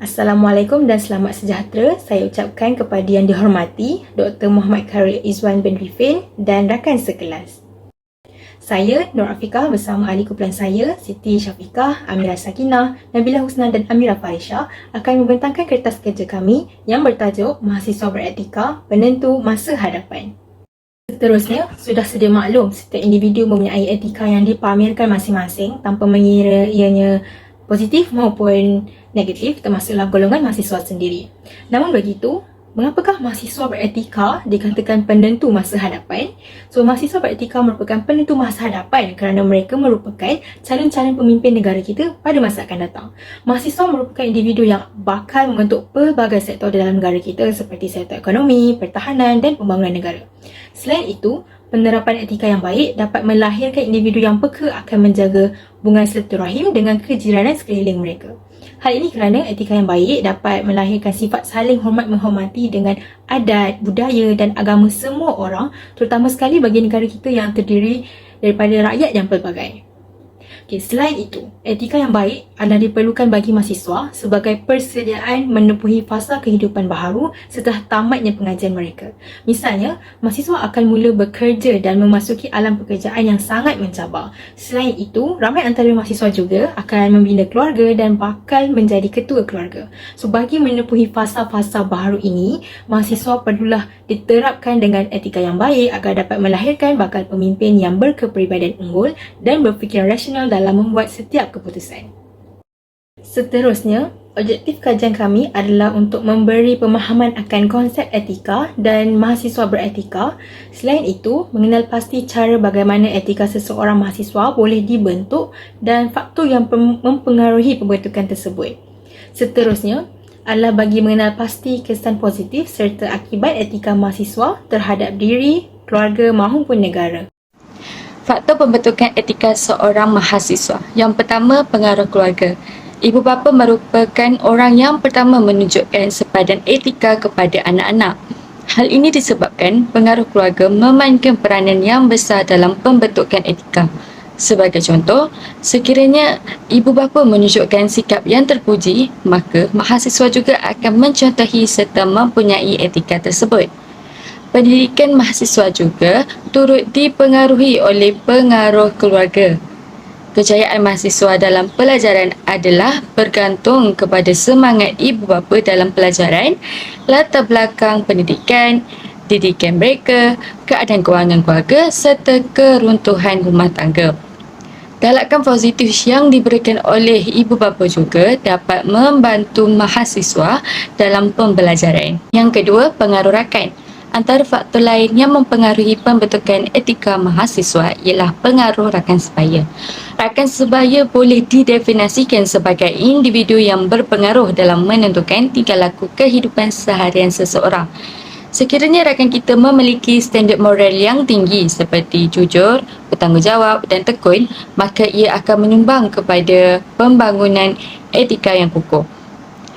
Assalamualaikum dan selamat sejahtera. Saya ucapkan kepada yang dihormati Dr. Muhammad Khairul Izwan bin Rifin dan rakan sekelas. Saya, Nur Afiqah bersama ahli kumpulan saya, Siti Syafiqah, Amirah Sakinah, Nabila Husna dan Amirah Farisha akan membentangkan kertas kerja kami yang bertajuk Mahasiswa Beretika, Penentu Masa Hadapan. Seterusnya, sudah sedia maklum setiap individu mempunyai etika yang dipamerkan masing-masing tanpa mengira ianya positif maupun negatif, termasuklah golongan mahasiswa sendiri. Namun begitu, mengapakah mahasiswa beretika dikatakan penentu masa hadapan? Mahasiswa beretika merupakan penentu masa hadapan kerana mereka merupakan calon-calon pemimpin negara kita pada masa akan datang. Mahasiswa merupakan individu yang bakal membentuk pelbagai sektor dalam negara kita seperti sektor ekonomi, pertahanan dan pembangunan negara. Selain itu, penerapan etika yang baik dapat melahirkan individu yang peka akan menjaga hubungan silaturahim dengan kejiranan sekeliling mereka. Hal ini kerana etika yang baik dapat melahirkan sifat saling hormat menghormati dengan adat, budaya dan agama semua orang, terutama sekali bagi negara kita yang terdiri daripada rakyat yang pelbagai. Selain itu, etika yang baik adalah diperlukan bagi mahasiswa sebagai persediaan menempuhi fasa kehidupan baharu setelah tamatnya pengajian mereka. Misalnya, mahasiswa akan mula bekerja dan memasuki alam pekerjaan yang sangat mencabar. Selain itu, ramai antara mahasiswa juga akan membina keluarga dan bakal menjadi ketua keluarga. Bagi menempuhi fasa-fasa baharu ini, mahasiswa perlulah diterapkan dengan etika yang baik agar dapat melahirkan bakal pemimpin yang berkepribadian unggul dan berfikiran rasional dalam membuat setiap keputusan. Seterusnya, objektif kajian kami adalah untuk memberi pemahaman akan konsep etika dan mahasiswa beretika. Selain itu, mengenal pasti cara bagaimana etika seseorang mahasiswa boleh dibentuk dan faktor yang mempengaruhi pembentukan tersebut. Seterusnya, adalah bagi mengenal pasti kesan positif serta akibat etika mahasiswa terhadap diri, keluarga maupun negara. Faktor pembentukan etika seorang mahasiswa. Yang pertama, pengaruh keluarga. Ibu bapa merupakan orang yang pertama menunjukkan sepadan etika kepada anak-anak. Hal ini disebabkan pengaruh keluarga memainkan peranan yang besar dalam pembentukan etika. Sebagai contoh, sekiranya ibu bapa menunjukkan sikap yang terpuji, maka mahasiswa juga akan mencontohi serta mempunyai etika tersebut. Pendidikan mahasiswa juga turut dipengaruhi oleh pengaruh keluarga. Kejayaan mahasiswa dalam pelajaran adalah bergantung kepada semangat ibu bapa dalam pelajaran, latar belakang pendidikan, didikan mereka, keadaan kewangan keluarga serta keruntuhan rumah tangga. Galakan positif yang diberikan oleh ibu bapa juga dapat membantu mahasiswa dalam pembelajaran. Yang kedua, pengaruh rakan. Antara faktor lain yang mempengaruhi pembentukan etika mahasiswa ialah pengaruh rakan sebaya. Rakan sebaya boleh didefinisikan sebagai individu yang berpengaruh dalam menentukan tingkah laku kehidupan seharian seseorang. Sekiranya rakan kita memiliki standard moral yang tinggi seperti jujur, bertanggungjawab dan tekun, maka ia akan menyumbang kepada pembangunan etika yang kukuh.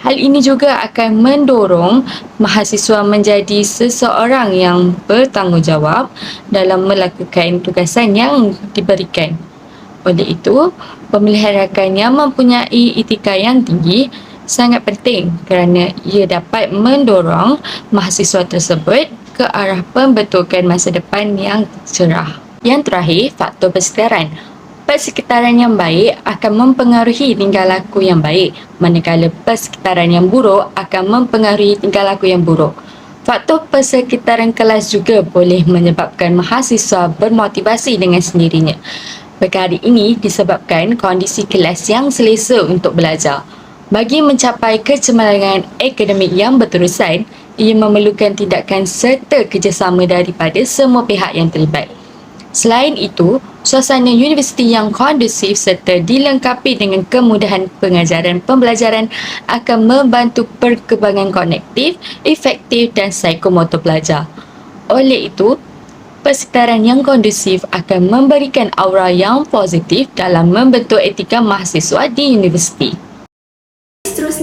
Hal ini juga akan mendorong mahasiswa menjadi seseorang yang bertanggungjawab dalam melakukan tugasan yang diberikan. Oleh itu, pemilihan rakan yang mempunyai etika yang tinggi sangat penting kerana ia dapat mendorong mahasiswa tersebut ke arah pembentukan masa depan yang cerah. Yang terakhir, faktor persekitaran. Persekitaran yang baik akan mempengaruhi tingkah laku yang baik, manakala persekitaran yang buruk akan mempengaruhi tingkah laku yang buruk. Faktor persekitaran kelas juga boleh menyebabkan mahasiswa bermotivasi dengan sendirinya. Perkara ini disebabkan kondisi kelas yang selesa untuk belajar. Bagi mencapai kecemerlangan akademik yang berterusan, ia memerlukan tindakan serta kerjasama daripada semua pihak yang terlibat. Selain itu, suasana universiti yang kondusif serta dilengkapi dengan kemudahan pengajaran pembelajaran akan membantu perkembangan kognitif, efektif dan psikomotor pelajar. Oleh itu, persekitaran yang kondusif akan memberikan aura yang positif dalam membentuk etika mahasiswa di universiti.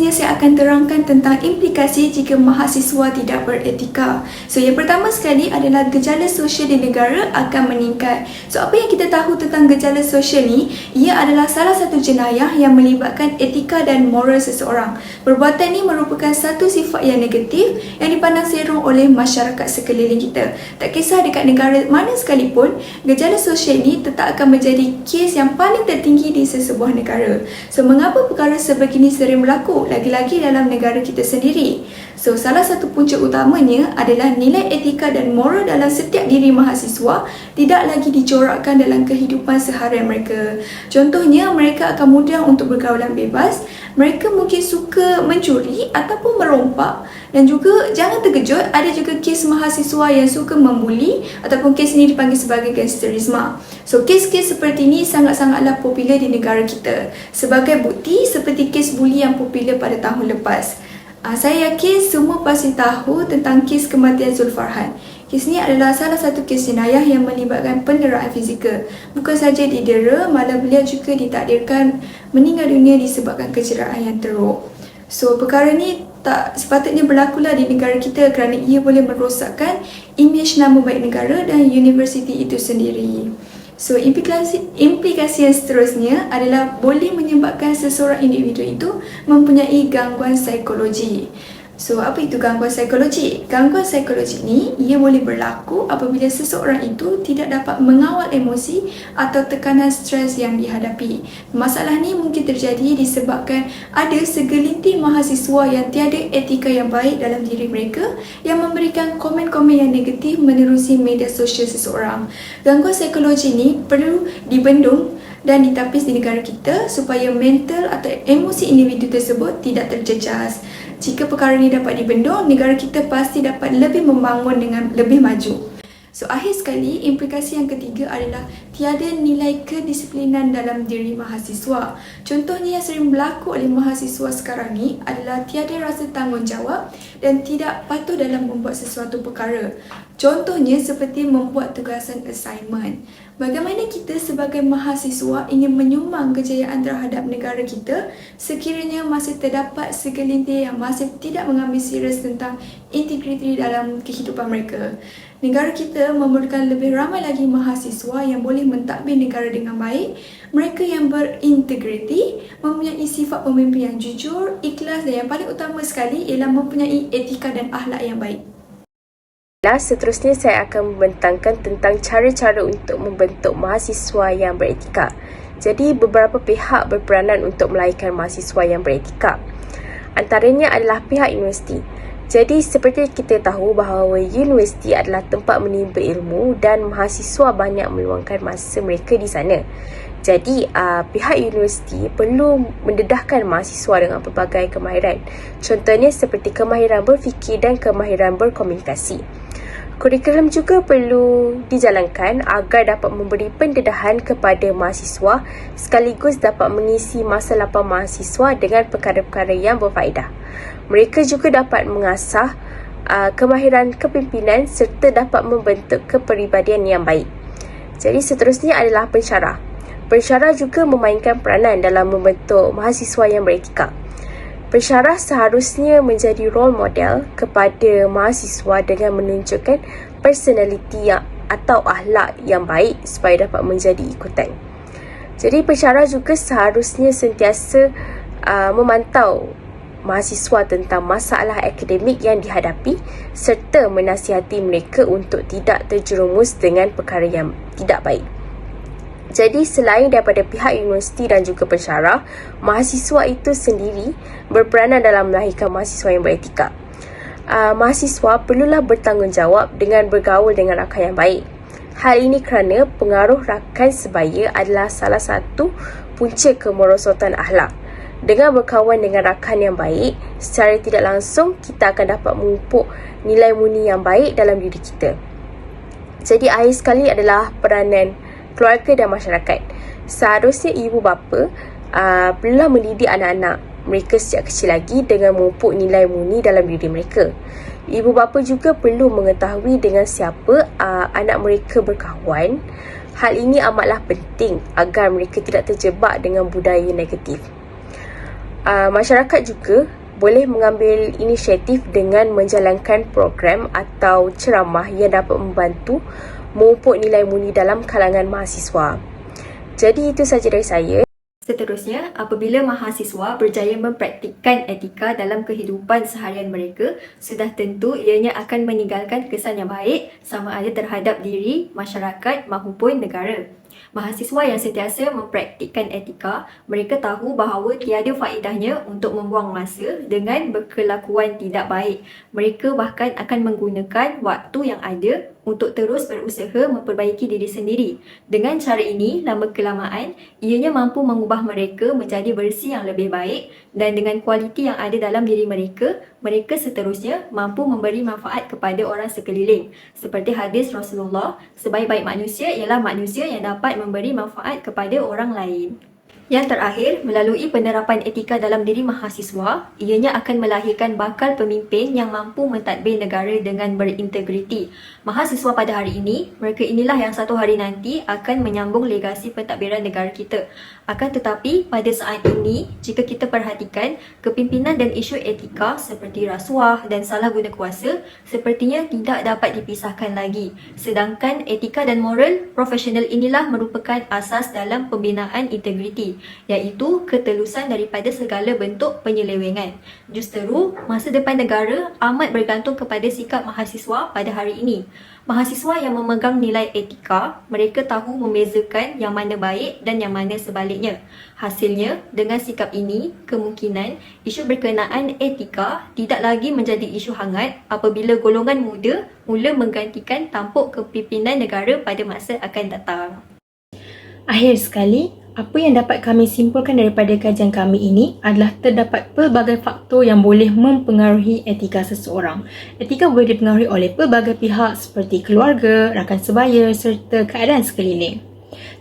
seterusnya saya akan terangkan tentang implikasi jika mahasiswa tidak beretika. So, yang pertama sekali adalah gejala sosial di negara akan meningkat. So, apa yang kita tahu tentang gejala sosial ni? Ia adalah salah satu jenayah yang melibatkan etika dan moral seseorang. Perbuatan ini merupakan satu sifat yang negatif yang dipandang serong oleh masyarakat sekeliling kita. Tak kisah dekat negara mana sekalipun, gejala sosial ini tetap akan menjadi kes yang paling tertinggi di sesebuah negara. So, mengapa perkara sebegini sering berlaku, lagi-lagi dalam negara kita sendiri? So, salah satu punca utamanya adalah nilai etika dan moral dalam setiap diri mahasiswa tidak lagi dicorakkan dalam kehidupan seharian mereka. Contohnya, mereka akan mudah untuk bergaulan bebas, mereka mungkin suka mencuri ataupun merompak, dan juga jangan terkejut, ada juga kes mahasiswa yang suka membuli ataupun kes ini dipanggil sebagai gangsterisme. So, kes-kes seperti ini sangat-sangatlah popular di negara kita. Sebagai bukti, seperti kes buli yang popular pada tahun lepas. Saya yakin semua pasti tahu tentang kes kematian Zulfarhan. Kes ini adalah salah satu kes jenayah yang melibatkan penderaan fizikal. Bukan saja didera, malah beliau juga ditakdirkan meninggal dunia disebabkan kecederaan yang teruk. So, perkara ini tak sepatutnya berlakulah di negara kita kerana ia boleh merosakkan imej nama baik negara dan universiti itu sendiri. So, implikasi yang seterusnya adalah boleh menyebabkan seseorang individu itu mempunyai gangguan psikologi. So, apa itu gangguan psikologi? Gangguan psikologi ni ia boleh berlaku apabila seseorang itu tidak dapat mengawal emosi atau tekanan stres yang dihadapi. Masalah ni mungkin terjadi disebabkan ada segelintir mahasiswa yang tiada etika yang baik dalam diri mereka yang memberikan komen-komen yang negatif menerusi media sosial seseorang. Gangguan psikologi ni perlu dibendung dan ditapis di negara kita supaya mental atau emosi individu tersebut tidak terjejas. Jika perkara ini dapat dibendung, negara kita pasti dapat lebih membangun dengan lebih maju. So, akhir sekali, implikasi yang ketiga adalah tiada nilai kedisiplinan dalam diri mahasiswa. Contohnya yang sering berlaku oleh mahasiswa sekarang ni adalah tiada rasa tanggungjawab dan tidak patuh dalam membuat sesuatu perkara. Contohnya seperti membuat tugasan assignment. Bagaimana kita sebagai mahasiswa ingin menyumbang kejayaan terhadap negara kita sekiranya masih terdapat segelintir yang masih tidak mengambil serius tentang integriti dalam kehidupan mereka. Negara kita memerlukan lebih ramai lagi mahasiswa yang boleh mentadbir negara dengan baik, mereka yang berintegriti, mempunyai sifat pemimpin yang jujur, ikhlas dan yang paling utama sekali ialah mempunyai etika dan akhlak yang baik. Seterusnya saya akan membentangkan tentang cara-cara untuk membentuk mahasiswa yang beretika. Jadi beberapa pihak berperanan untuk melahirkan mahasiswa yang beretika. Antaranya adalah pihak universiti. Jadi seperti kita tahu bahawa universiti adalah tempat menimba ilmu dan mahasiswa banyak meluangkan masa mereka di sana. Jadi pihak universiti perlu mendedahkan mahasiswa dengan pelbagai kemahiran. Contohnya seperti kemahiran berfikir dan kemahiran berkomunikasi. Kurikulum juga perlu dijalankan agar dapat memberi pendedahan kepada mahasiswa sekaligus dapat mengisi masa lapang mahasiswa dengan perkara-perkara yang berfaedah. Mereka juga dapat mengasah kemahiran kepimpinan serta dapat membentuk kepribadian yang baik. Jadi seterusnya adalah pensyarah. Pensyarah juga memainkan peranan dalam membentuk mahasiswa yang beretika. Pensyarah seharusnya menjadi role model kepada mahasiswa dengan menunjukkan personaliti atau akhlak yang baik supaya dapat menjadi ikutan. Jadi pensyarah juga seharusnya sentiasa memantau mahasiswa tentang masalah akademik yang dihadapi serta menasihati mereka untuk tidak terjerumus dengan perkara yang tidak baik. Jadi selain daripada pihak universiti dan juga pensyarah, mahasiswa itu sendiri berperanan dalam melahirkan mahasiswa yang beretika. Mahasiswa perlulah bertanggungjawab dengan bergaul dengan rakan yang baik. Hal ini kerana pengaruh rakan sebaya adalah salah satu punca kemerosotan akhlak. Dengan berkawan dengan rakan yang baik, secara tidak langsung kita akan dapat memupuk nilai murni yang baik dalam diri kita. Jadi akhir sekali adalah peranan keluarga dan masyarakat. Seharusnya ibu bapa perlulah mendidik anak-anak mereka sejak kecil lagi dengan memupuk nilai murni dalam diri mereka. Ibu bapa juga perlu mengetahui dengan siapa anak mereka berkawan. Hal ini amatlah penting agar mereka tidak terjebak dengan budaya negatif. Masyarakat juga boleh mengambil inisiatif dengan menjalankan program atau ceramah yang dapat membantu memupuk nilai murni dalam kalangan mahasiswa. Jadi itu sahaja dari saya. Seterusnya, apabila mahasiswa berjaya mempraktikkan etika dalam kehidupan seharian mereka, sudah tentu ianya akan meninggalkan kesan yang baik sama ada terhadap diri, masyarakat maupun negara. Mahasiswa yang sentiasa mempraktikkan etika, mereka tahu bahawa tiada faedahnya untuk membuang masa dengan berkelakuan tidak baik. Mereka bahkan akan menggunakan waktu yang ada untuk terus berusaha memperbaiki diri sendiri. Dengan cara ini, lama-kelamaan, ianya mampu mengubah mereka menjadi versi yang lebih baik dan dengan kualiti yang ada dalam diri mereka, mereka seterusnya mampu memberi manfaat kepada orang sekeliling. Seperti hadis Rasulullah, sebaik-baik manusia ialah manusia yang dapat memberi manfaat kepada orang lain. Yang terakhir, melalui penerapan etika dalam diri mahasiswa, ianya akan melahirkan bakal pemimpin yang mampu mentadbir negara dengan berintegriti. Mahasiswa pada hari ini, mereka inilah yang satu hari nanti akan menyambung legasi pentadbiran negara kita. Akan tetapi, pada saat ini, jika kita perhatikan, kepimpinan dan isu etika seperti rasuah dan salah guna kuasa sepertinya tidak dapat dipisahkan lagi. Sedangkan etika dan moral profesional inilah merupakan asas dalam pembinaan integriti, iaitu ketelusan daripada segala bentuk penyelewengan. Justeru, masa depan negara amat bergantung kepada sikap mahasiswa pada hari ini. Mahasiswa yang memegang nilai etika, mereka tahu membezakan yang mana baik dan yang mana sebaliknya. Hasilnya, dengan sikap ini, kemungkinan isu berkenaan etika tidak lagi menjadi isu hangat apabila golongan muda mula menggantikan tampuk kepimpinan negara pada masa akan datang. Akhir sekali, apa yang dapat kami simpulkan daripada kajian kami ini adalah terdapat pelbagai faktor yang boleh mempengaruhi etika seseorang. Etika boleh dipengaruhi oleh pelbagai pihak seperti keluarga, rakan sebaya serta keadaan sekeliling.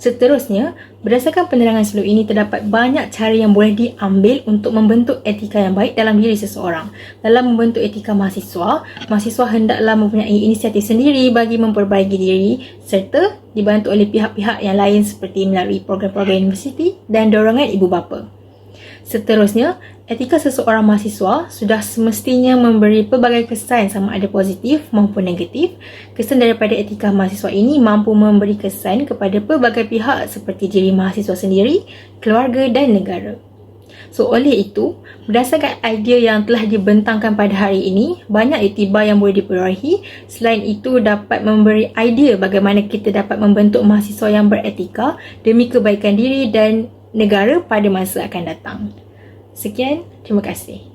Seterusnya, berdasarkan penerangan sebelum ini terdapat banyak cara yang boleh diambil untuk membentuk etika yang baik dalam diri seseorang. Dalam membentuk etika mahasiswa, mahasiswa hendaklah mempunyai inisiatif sendiri bagi memperbaiki diri serta dibantu oleh pihak-pihak yang lain seperti melalui program-program universiti dan dorongan ibu bapa. Seterusnya, etika seseorang mahasiswa sudah semestinya memberi pelbagai kesan sama ada positif maupun negatif. Kesan daripada etika mahasiswa ini mampu memberi kesan kepada pelbagai pihak seperti diri mahasiswa sendiri, keluarga dan negara. So, oleh itu, berdasarkan idea yang telah dibentangkan pada hari ini, banyak iktibar yang boleh diperolehi. Selain itu, dapat memberi idea bagaimana kita dapat membentuk mahasiswa yang beretika demi kebaikan diri dan negara pada masa akan datang. Sekian, terima kasih.